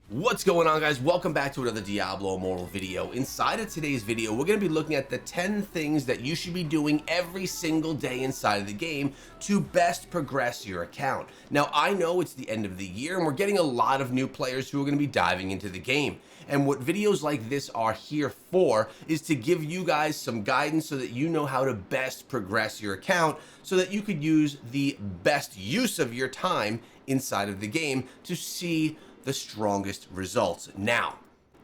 What's going on, guys? Welcome back to another Diablo Immortal video. Inside of today's video, we're going to be looking at the 10 things that you should be doing every single day inside of the game to best progress your account. Now, I know it's the end of the year and we're getting a lot of new players who are going to be diving into the game. And what videos like this are here for is to give you guys some guidance so that you know how to best progress your account so that you could use the best use of your time inside of the game to see the strongest results. Now,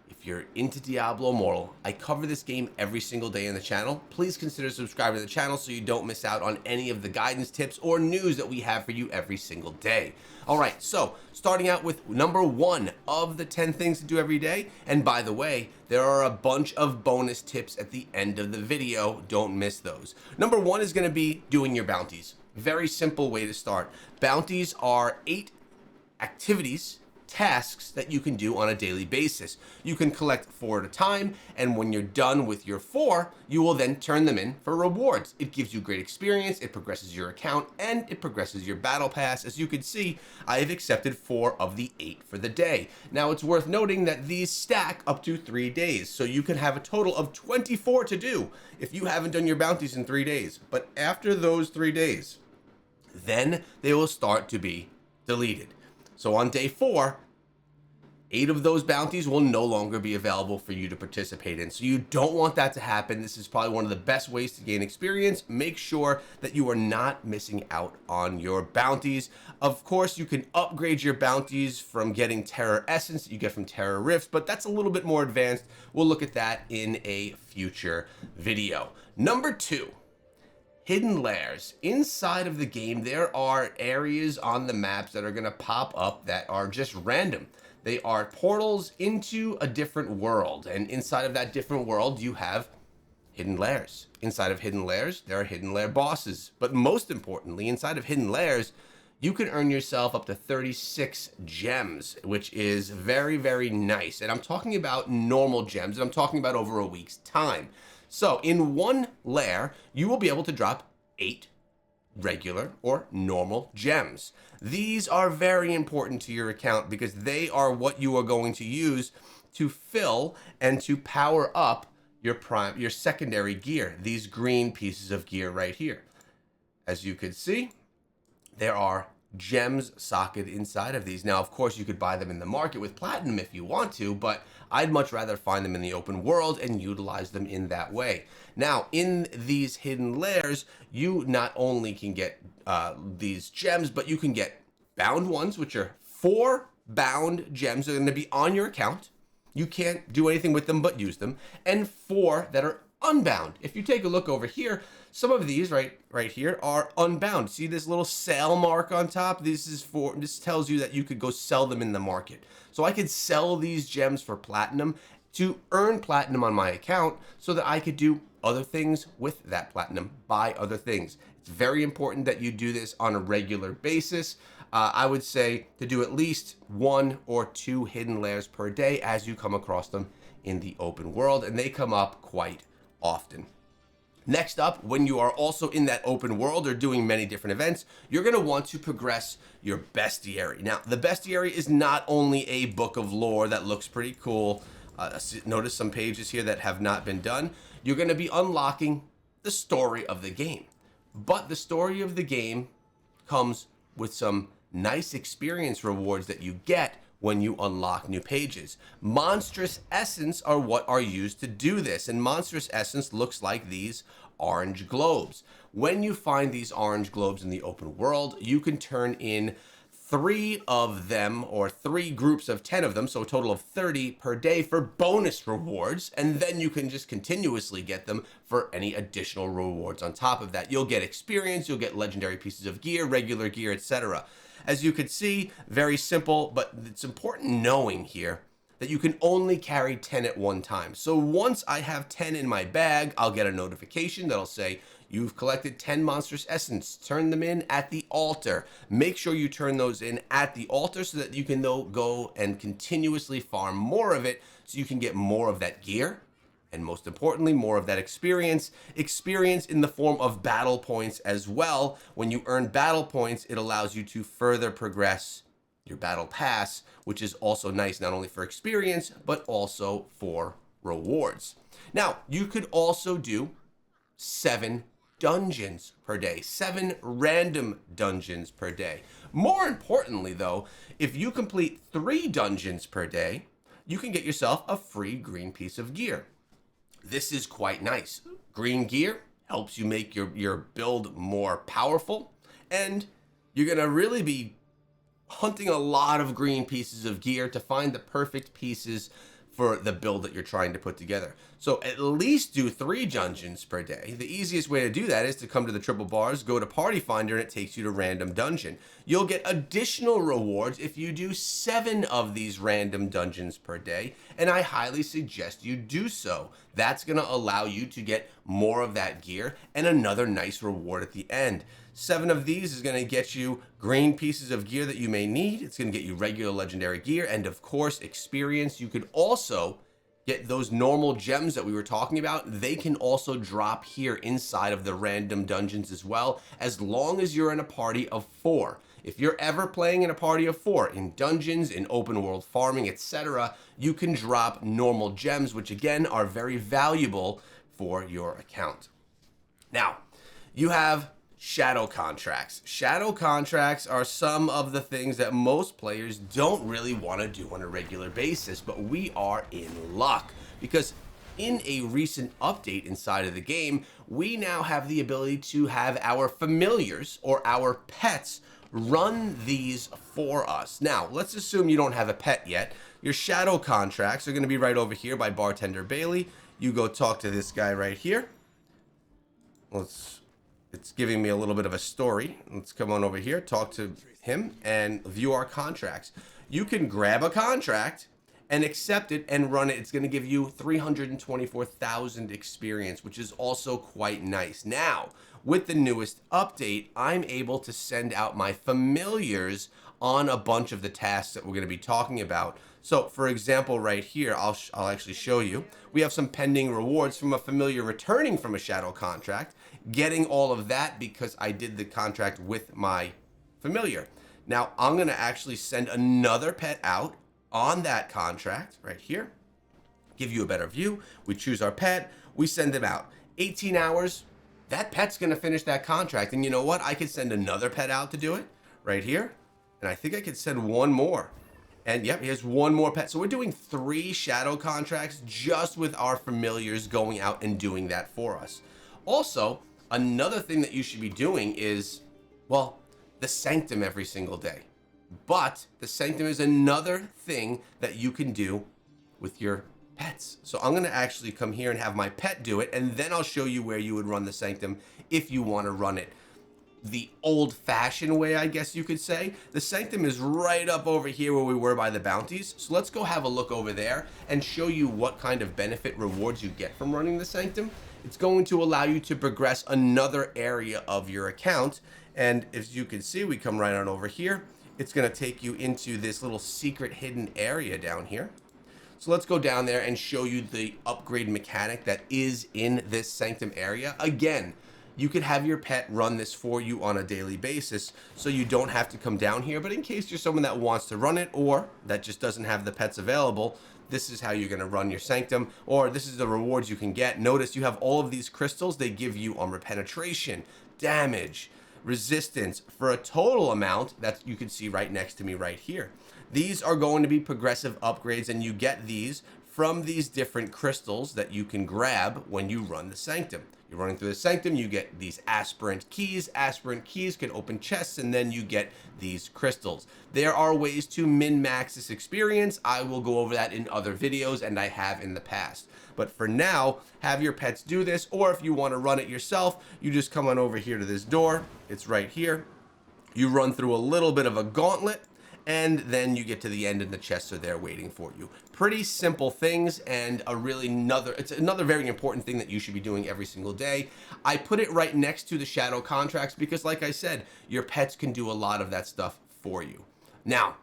if you're into Diablo Immortal, I cover this game every single day on the channel. Please consider subscribing to the channel so you don't miss out on any of the guidance, tips, or news that we have for you every single day. All right, so starting out with number 1 of the 10 things to do every day. And by the way, there are a bunch of bonus tips at the end of the video. Don't miss those. Number 1 is going to be doing your bounties. Very simple way to start. Bounties are 8 activities, tasks that you can do on a daily basis. You can collect 4 at a time, and when you're done with your 4, you will then turn them in for rewards. It gives you great experience, it progresses your account, and it progresses your battle pass. As you can see, I have accepted 4 of the 8 for the day. Now, it's worth noting that these stack up to 3 days, so you can have a total of 24 to do if you haven't done your bounties in 3 days. But after those 3 days, then they will start to be deleted. So on day 4, 8 of those bounties will no longer be available for you to participate in. So you don't want that to happen. This is probably one of the best ways to gain experience. Make sure that you are not missing out on your bounties. Of course, you can upgrade your bounties from getting Terror Essence that you get from Terror Rifts, but that's a little bit more advanced. We'll look at that in a future video. Number 2. Hidden lairs. Inside of the game, there are areas on the maps that are going to pop up that are just random. They are portals into a different world, and inside of that different world, you have hidden lairs. Inside of hidden lairs, there are hidden lair bosses. But most importantly, inside of hidden lairs, you can earn yourself up to 36 gems, which is very, very nice. And I'm talking about normal gems, and I'm talking about over a week's time. So in one lair, you will be able to drop 8 regular or normal gems. These are very important to your account because they are what you are going to use to fill and to power up your secondary gear, these green pieces of gear right here. As you can see, there are gems socketed inside of these. Now, of course, you could buy them in the market with platinum if you want to, but I'd much rather find them in the open world and utilize them in that way. Now, in these hidden lairs, you not only can get these gems, but you can get bound ones, which are 4 bound gems that are going to be on your account. You can't do anything with them but use them, and 4 that are unbound. If you take a look over here, some of these right here are unbound. See this little sale mark on top? This tells you that you could go sell them in the market. So I could sell these gems for platinum to earn platinum on my account so that I could do other things with that platinum, buy other things. It's very important that you do this on a regular basis. I would say to do at least 1 or 2 hidden lairs per day as you come across them in the open world, and they come up quite often. Next up, when you are also in that open world or doing many different events, you're going to want to progress your bestiary. Now, the bestiary is not only a book of lore that looks pretty cool. Notice some pages here that have not been done. You're going to be unlocking the story of the game. But the story of the game comes with some nice experience rewards that you get when you unlock new pages. Monstrous Essence are what are used to do this, and Monstrous Essence looks like these orange globes. When you find these orange globes in the open world, you can turn in 3 of them, or 3 groups of 10 of them, so a total of 30 per day for bonus rewards, and then you can just continuously get them for any additional rewards on top of that. You'll get experience, you'll get legendary pieces of gear, regular gear, etc. As you can see, very simple, but it's important knowing here that you can only carry 10 at one time. So once I have 10 in my bag, I'll get a notification that'll say, you've collected 10 Monstrous Essence. Turn them in at the altar. Make sure you turn those in at the altar so that you can go and continuously farm more of it so you can get more of that gear. And most importantly, more of that experience in the form of battle points as well. When you earn battle points, it allows you to further progress your battle pass, which is also nice not only for experience, but also for rewards. Now, you could also do 7 dungeons per day, 7 random dungeons per day. More importantly, though, if you complete 3 dungeons per day, you can get yourself a free green piece of gear. This is quite nice. Green gear helps you make your build more powerful, and you're gonna really be hunting a lot of green pieces of gear to find the perfect pieces for the build that you're trying to put together. So at least do 3 dungeons per day. The easiest way to do that is to come to the triple bars, go to Party Finder, and it takes you to random dungeon. You'll get additional rewards if you do 7 of these random dungeons per day, and I highly suggest you do so. That's gonna allow you to get more of that gear and another nice reward at the end. 7 of these is going to get you green pieces of gear that you may need. It's going to get you regular legendary gear and, of course, experience. You could also get those normal gems that we were talking about. They can also drop here inside of the random dungeons as well, as long as you're in a party of 4. If you're ever playing in a party of 4, in dungeons, in open world farming, etc., you can drop normal gems, which again are very valuable for your account. Now, you have shadow contracts. Shadow contracts are some of the things that most players don't really want to do on a regular basis, but we are in luck because in a recent update inside of the game, we now have the ability to have our familiars or our pets run these for us. Now, let's assume you don't have a pet yet. Your shadow contracts are going to be right over here by Bartender Bailey. You go talk to this guy right here. It's giving me a little bit of a story. Let's come on over here, talk to him, and view our contracts. You can grab a contract and accept it and run it. It's going to give you 324,000 experience, which is also quite nice. Now, with the newest update, I'm able to send out my familiars on a bunch of the tasks that we're going to be talking about. So, for example, right here, I'll actually show you. We have some pending rewards from a familiar returning from a shadow contract, getting all of that because I did the contract with my familiar. Now, I'm going to actually send another pet out on that contract right here. Give you a better view. We choose our pet. We send them out. 18 hours, that pet's going to finish that contract. And you know what? I could send another pet out to do it right here. And I think I could send one more. And yep, here's one more pet. So we're doing 3 shadow contracts just with our familiars going out and doing that for us. Also, another thing that you should be doing is, well, the Sanctum every single day. But the Sanctum is another thing that you can do with your pets. So I'm going to actually come here and have my pet do it, and then I'll show you where you would run the Sanctum if you want to run it the old-fashioned way, I guess you could say. The Sanctum is right up over here where we were by the Bounties. So let's go have a look over there and show you what kind of benefit rewards you get from running the Sanctum. It's going to allow you to progress another area of your account. And as you can see, we come right on over here. It's going to take you into this little secret hidden area down here. So let's go down there and show you the upgrade mechanic that is in this Sanctum area. Again, you could have your pet run this for you on a daily basis, so you don't have to come down here. But in case you're someone that wants to run it or that just doesn't have the pets available, this is how you're going to run your Sanctum, or this is the rewards you can get. Notice you have all of these crystals. They give you armor penetration, damage, resistance for a total amount that you can see right next to me right here. These are going to be progressive upgrades, and you get these from these different crystals that you can grab when you run the Sanctum. You're running through the Sanctum, you get these aspirant keys. Aspirant keys can open chests, and then you get these crystals. There are ways to min-max this experience. I will go over that in other videos, and I have in the past. But for now, have your pets do this, or if you want to run it yourself, you just come on over here to this door. It's right here. You run through a little bit of a gauntlet, and then you get to the end and the chests are there waiting for you. Pretty simple things, and it's another very important thing that you should be doing every single day. I put it right next to the shadow contracts because, like I said, your pets can do a lot of that stuff for you. Now,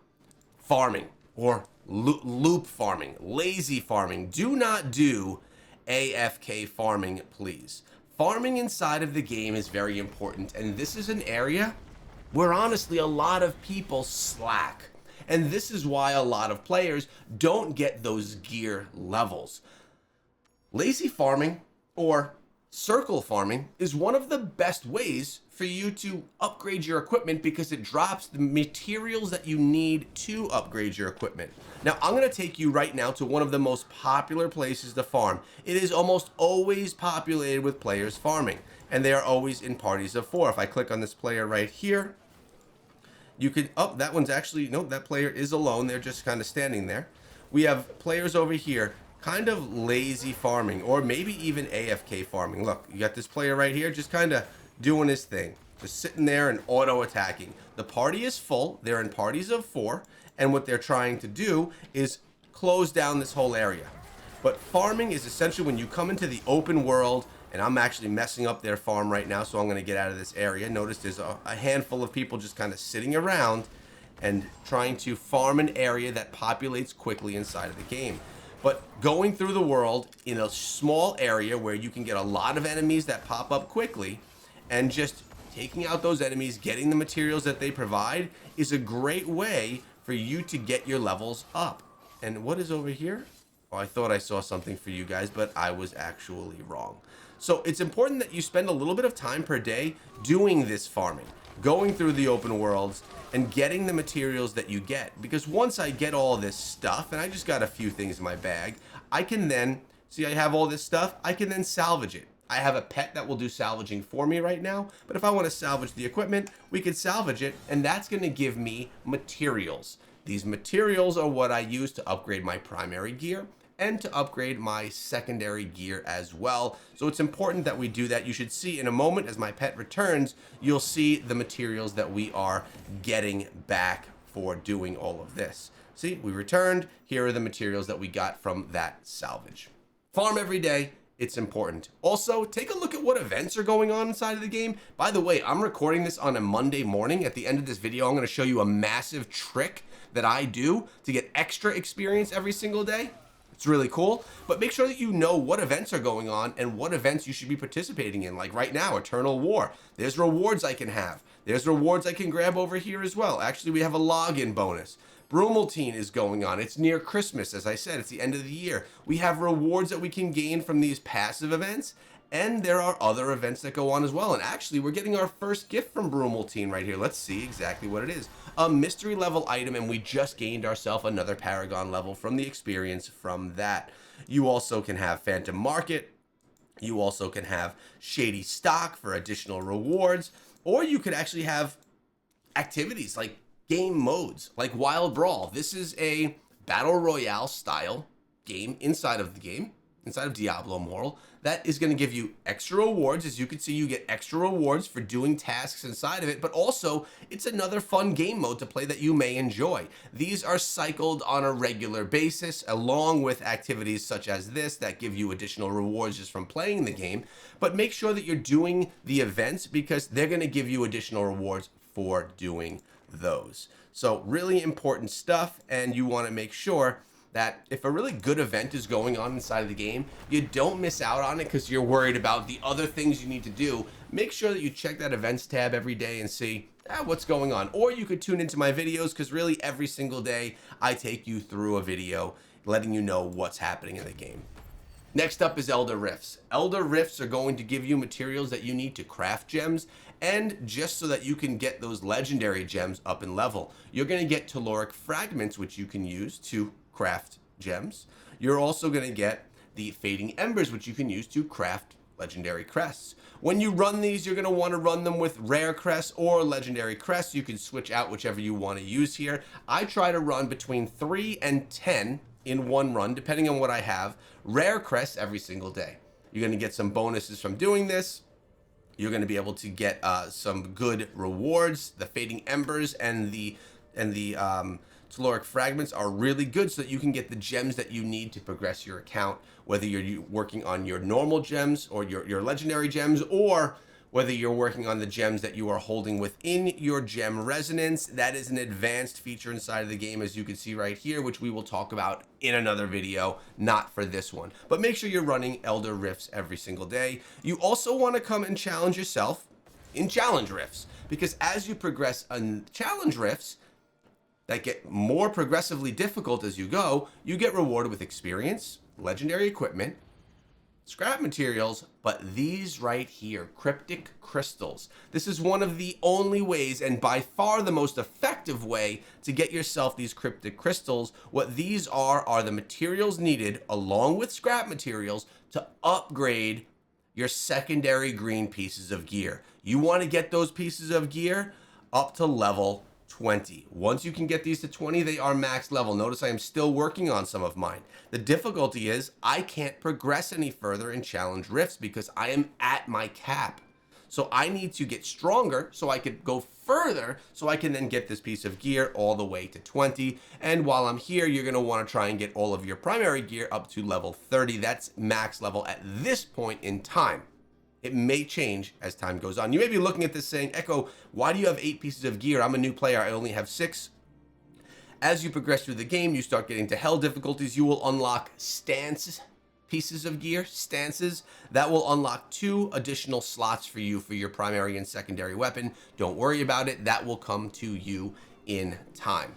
farming or loop farming, lazy farming. Do not do AFK farming, please. Farming inside of the game is very important, and this is an area where honestly a lot of people slack. And this is why a lot of players don't get those gear levels. Lazy farming or circle farming is one of the best ways for you to upgrade your equipment because it drops the materials that you need to upgrade your equipment. Now, I'm going to take you right now to one of the most popular places to farm. It is almost always populated with players farming, and they are always in parties of 4. If I click on this player right here, you could, oh, that one's actually, no, that player is alone. They're just kind of standing there. We have players over here kind of lazy farming, or maybe even AFK farming. Look, you got this player right here just kind of doing his thing, just sitting there and auto attacking. The party is full. They're in parties of 4, and what they're trying to do is close down this whole area. But farming is essentially when you come into the open world, and I'm actually messing up their farm right now, so I'm going to get out of this area. Notice there's a handful of people just kind of sitting around and trying to farm an area that populates quickly inside of the game. But going through the world in a small area where you can get a lot of enemies that pop up quickly, and just taking out those enemies, getting the materials that they provide, is a great way for you to get your levels up. And what is over here? Oh, I thought I saw something for you guys, but I was actually wrong. So it's important that you spend a little bit of time per day doing this farming, going through the open worlds and getting the materials that you get. Because once I get all this stuff, and I just got a few things in my bag, I can then, see, I have all this stuff, I can then salvage it. I have a pet that will do salvaging for me right now, but if I want to salvage the equipment, we could salvage it, and that's going to give me materials. These materials are what I use to upgrade my primary gear and to upgrade my secondary gear as well. So it's important that we do that. You should see in a moment as my pet returns, you'll see the materials that we are getting back for doing all of this. See, we returned. Here are the materials that we got from that salvage. Farm every day. It's important. Also, take a look at what events are going on inside of the game. By the way, I'm recording this on a Monday morning. At the end of this video, I'm going to show you a massive trick that I do to get extra experience every single day. It's really cool, but make sure that you know what events are going on and what events you should be participating in. Like right now, Eternal War. There's rewards I can have. There's rewards I can grab over here as well. Actually, we have a login bonus. Brumaltine is going on. It's near Christmas, as I said. It's the end of the year. We have rewards that we can gain from these passive events, and there are other events that go on as well. And actually, we're getting our first gift from Brumaltine right here. Let's see exactly what it is. A mystery level item, and we just gained ourselves another Paragon level from the experience from that. You also can have Phantom Market. You also can have Shady Stock for additional rewards, or you could actually have activities like game modes, like Wild Brawl. This is a battle royale style game inside of the game, inside of Diablo Immortal, that is going to give you extra rewards. As you can see, you get extra rewards for doing tasks inside of it, but also it's another fun game mode to play that you may enjoy. These are cycled on a regular basis, along with activities such as this that give you additional rewards just from playing the game. But make sure that you're doing the events because they're going to give you additional rewards for doing those. So really important stuff, and you want to make sure that if a really good event is going on inside of the game, you don't miss out on it because you're worried about the other things you need to do. Make sure that you check that events tab every day and see what's going on. Or you could tune into my videos because really every single day I take you through a video letting you know what's happening in the game. Next up is Elder Rifts. Elder Rifts are going to give you materials that you need to craft gems, and just so that you can get those legendary gems up in level. You're going to get telluric fragments, which you can use to craft gems. You're also going to get the fading embers, which you can use to craft legendary crests. When you run these, you're going to want to run them with rare crests or legendary crests. You can switch out whichever you want to use here. I try to run between 3 and 10 in one run, depending on what I have, rare crests every single day. You're going to get some bonuses from doing this. You're going to be able to get some good rewards. The fading embers and the telluric fragments are really good so that you can get the gems that you need to progress your account, whether you're working on your normal gems or your legendary gems, or whether you're working on the gems that you are holding within your gem resonance. That is an advanced feature inside of the game, as you can see right here, which we will talk about in another video, not for this one. But make sure you're running Elder Rifts every single day. You also want to come and challenge yourself in challenge rifts, because as you progress on challenge rifts, that get more progressively difficult as you go, you get rewarded with experience, legendary equipment, scrap materials, but these right here, cryptic crystals. This is one of the only ways, and by far the most effective way, to get yourself these cryptic crystals. What these are the materials needed, along with scrap materials, to upgrade your secondary green pieces of gear. You want to get those pieces of gear up to level 20. Once you can get these to 20, they are max level. Notice I am still working on some of mine. The difficulty is I can't progress any further in challenge rifts because I am at my cap. So I need to get stronger so I could go further, so I can then get this piece of gear all the way to 20. And while I'm here, you're going to want to try and get all of your primary gear up to level 30. That's max level at this point in time. It may change as time goes on. You may be looking at this saying, Echo, why do you have 8 pieces of gear? I'm a new player. I only have 6. As you progress through the game, you start getting to hell difficulties. You will unlock stance pieces of gear, stances, that will unlock 2 additional slots for you for your primary and secondary weapon. Don't worry about it. That will come to you in time.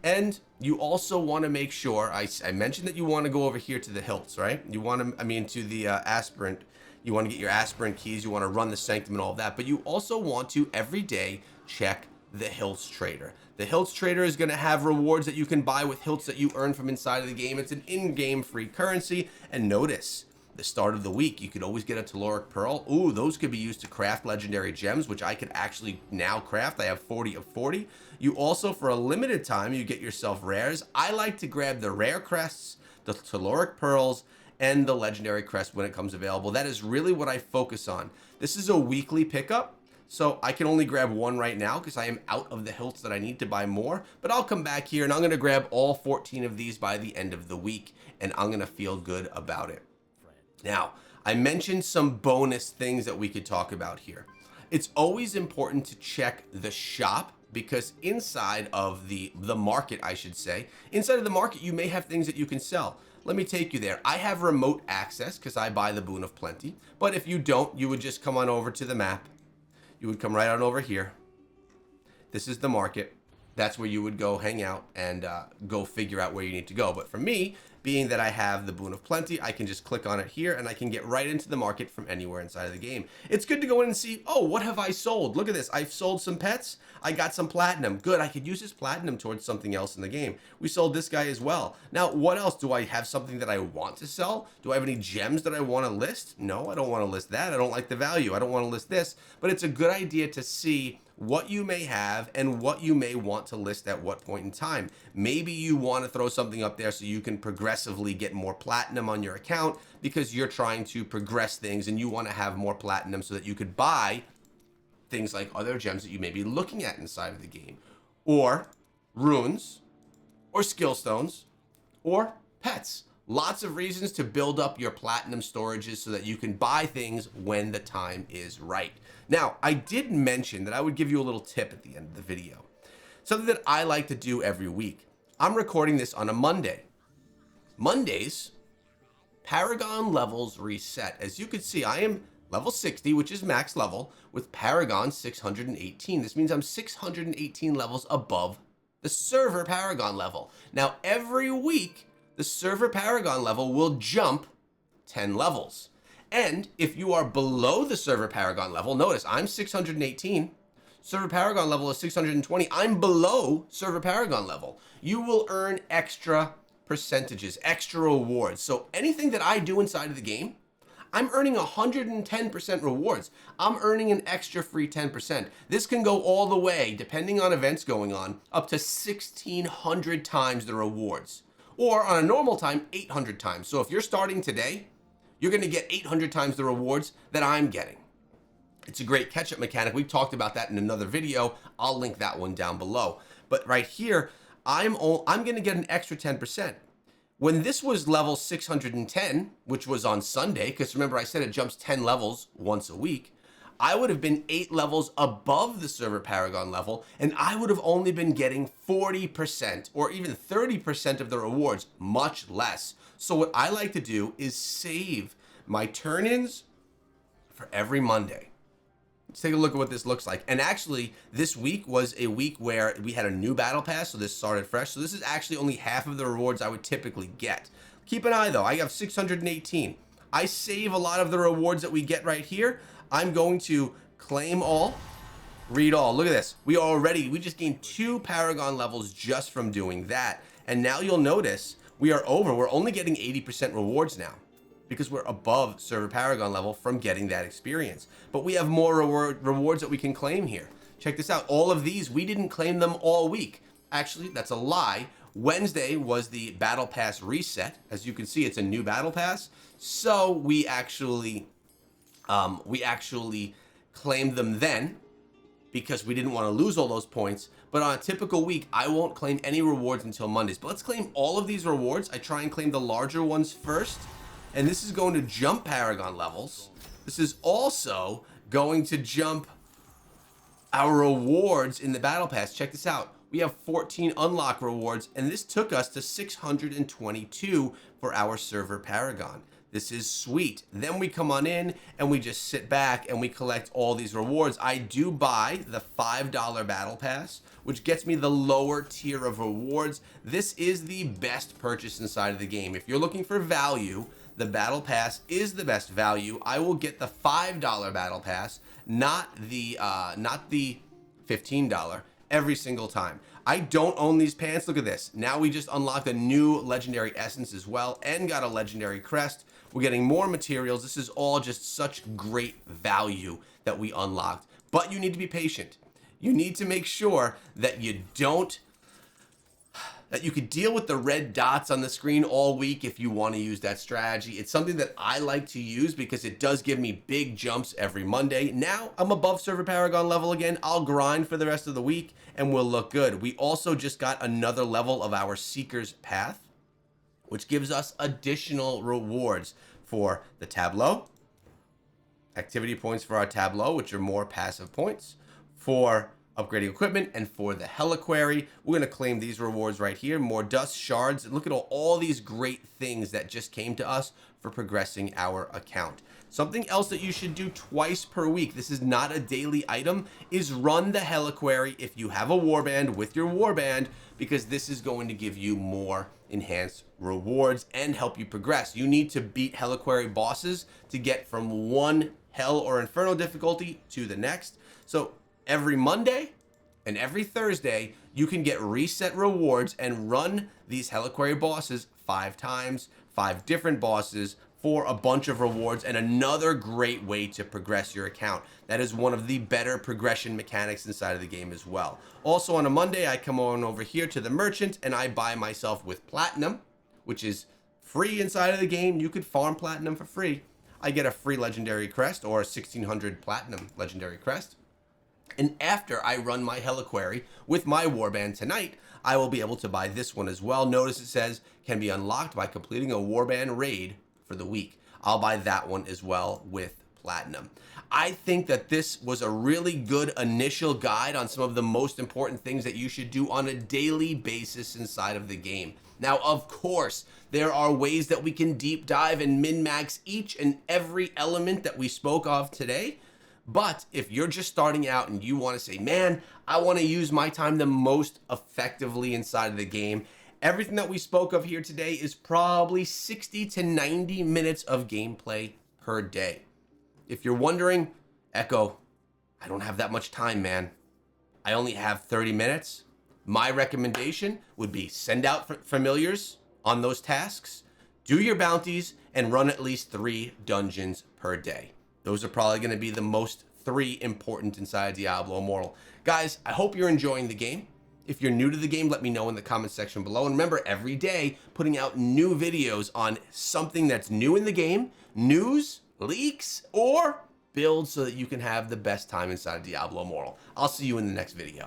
And you also want to make sure, I mentioned that you want to go over here to the hilts, right? You want to, to the aspirant. You want to get your aspirant keys. You want to run the Sanctum and all of that. But you also want to, every day, check the Hilts Trader. The Hilts Trader is going to have rewards that you can buy with hilts that you earn from inside of the game. It's an in-game free currency. And notice, the start of the week, you could always get a Telluric Pearl. Ooh, those could be used to craft legendary gems, which I could actually now craft. I have 40 of 40. You also, for a limited time, you get yourself rares. I like to grab the rare crests, the Telluric Pearls, and the legendary crest when it comes available. That is really what I focus on. This is a weekly pickup, so I can only grab 1 right now because I am out of the hilts that I need to buy more. But I'll come back here and I'm going to grab all 14 of these by the end of the week, and I'm going to feel good about it. Now, I mentioned some bonus things that we could talk about here. It's always important to check the shop, because inside of the market, I should say, inside of the market, you may have things that you can sell. Let me take you there. I have remote access because I buy the Boon of Plenty. But if you don't, you would just come on over to the map. You would come right on over here. This is the market. That's where you would go hang out and go figure out where you need to go. But for me, being that I have the Boon of Plenty, I can just click on it here and I can get right into the market from anywhere inside of the game. It's good to go in and see, oh, what have I sold? Look at this. I've sold some pets. I got some platinum. Good. I could use this platinum towards something else in the game. We sold this guy as well. Now, what else? Do I have something that I want to sell? Do I have any gems that I want to list? No, I don't want to list that. I don't like the value. I don't want to list this. But it's a good idea to see what you may have and what you may want to list at what point in time. Maybe you want to throw something up there so you can progressively get more platinum on your account because you're trying to progress things and you want to have more platinum so that you could buy things like other gems that you may be looking at inside of the game, or runes, or skill stones, or pets. Lots of reasons to build up your platinum storages so that you can buy things when the time is right. Now, I did mention that I would give you a little tip at the end of the video. Something that I like to do every week. I'm recording this on a Monday. Mondays, Paragon levels reset. As you can see, I am level 60, which is max level, with Paragon 618. This means I'm 618 levels above the server Paragon level. Now, every week, the server Paragon level will jump 10 levels. And if you are below the server Paragon level, notice I'm 618, server Paragon level is 620, I'm below server Paragon level. You will earn extra percentages, extra rewards. So anything that I do inside of the game, I'm earning 110% rewards. I'm earning an extra free 10%. This can go all the way, depending on events going on, up to 1,600 times the rewards. Or on a normal time, 800 times. So if you're starting today, you're going to get 800 times the rewards that I'm getting. It's a great catch-up mechanic. We talked about that in another video. I'll link that one down below. But right here, I'm going to get an extra 10%. When this was level 610, which was on Sunday, because remember I said it jumps 10 levels once a week, I would have been 8 levels above the server Paragon level, and I would have only been getting 40% or even 30% of the rewards, much less. So what I like to do is save my turn-ins for every Monday. Let's take a look at what this looks like. And actually, this week was a week where we had a new battle pass, so this started fresh. So this is actually only half of the rewards I would typically get. Keep an eye though, I have 618. I save a lot of the rewards that we get right here. I'm going to claim all, read all. Look at this. We just gained 2 Paragon levels just from doing that. And now you'll notice we're only getting 80% rewards now, because we're above server Paragon level from getting that experience. But we have more rewards that we can claim here. Check this out. All of these, we didn't claim them all week. Actually, that's a lie. Wednesday was the battle pass reset. As you can see, it's a new battle pass. So we actually claimed them then, because we didn't want to lose all those points. But on a typical week, I won't claim any rewards until Mondays. But let's claim all of these rewards. I try and claim the larger ones first. And this is going to jump Paragon levels. This is also going to jump our rewards in the Battle Pass. Check this out. We have 14 unlock rewards, and this took us to 622 for our server Paragon. This is sweet. Then we come on in and we just sit back and we collect all these rewards. I do buy the $5 Battle Pass, which gets me the lower tier of rewards. This is the best purchase inside of the game. If you're looking for value, the Battle Pass is the best value. I will get the $5 Battle Pass, not the $15 every single time. I don't own these pants. Look at this. Now we just unlocked a new legendary essence as well and got a legendary crest. We're getting more materials. This is all just such great value that we unlocked. But you need to be patient. You need to make sure that you could deal with the red dots on the screen all week if you want to use that strategy. It's something that I like to use because it does give me big jumps every Monday. Now I'm above server Paragon level again. I'll grind for the rest of the week and we'll look good. We also just got another level of our Seeker's Path, which gives us additional rewards for the Tableau, activity points for our Tableau, which are more passive points, for upgrading equipment, and for the Heliquary. We're going to claim these rewards right here. More dust shards. And look at all these great things that just came to us for progressing our account. Something else that you should do twice per week, this is not a daily item, is run the Heliquary if you have a warband with your warband, because this is going to give you more enhanced rewards and help you progress. You need to beat Heliquary bosses to get from one Hell or Inferno difficulty to the next. So every Monday and every Thursday, you can get reset rewards and run these Heliquary bosses 5 times, 5 different bosses for a bunch of rewards, and another great way to progress your account. That is one of the better progression mechanics inside of the game as well. Also on a Monday, I come on over here to the merchant and I buy myself with platinum, which is free inside of the game. You could farm platinum for free. I get a free legendary crest or a 1600 platinum legendary crest. And after I run my Heliquary with my warband tonight, I will be able to buy this one as well. Notice it says can be unlocked by completing a warband raid for the week. I'll buy that one as well with platinum. I think that this was a really good initial guide on some of the most important things that you should do on a daily basis inside of the game. Now, of course, there are ways that we can deep dive and min-max each and every element that we spoke of today. But if you're just starting out and you want to say, man, I want to use my time the most effectively inside of the game, everything that we spoke of here today is probably 60 to 90 minutes of gameplay per day. If you're wondering, Echo, I don't have that much time, man. I only have 30 minutes. My recommendation would be send out familiars on those tasks, do your bounties, and run at least 3 dungeons per day. Those are probably going to be the most 3 important inside Diablo Immortal. Guys, I hope you're enjoying the game. If you're new to the game, let me know in the comment section below. And remember, every day, putting out new videos on something that's new in the game, news, leaks, or builds so that you can have the best time inside Diablo Immortal. I'll see you in the next video.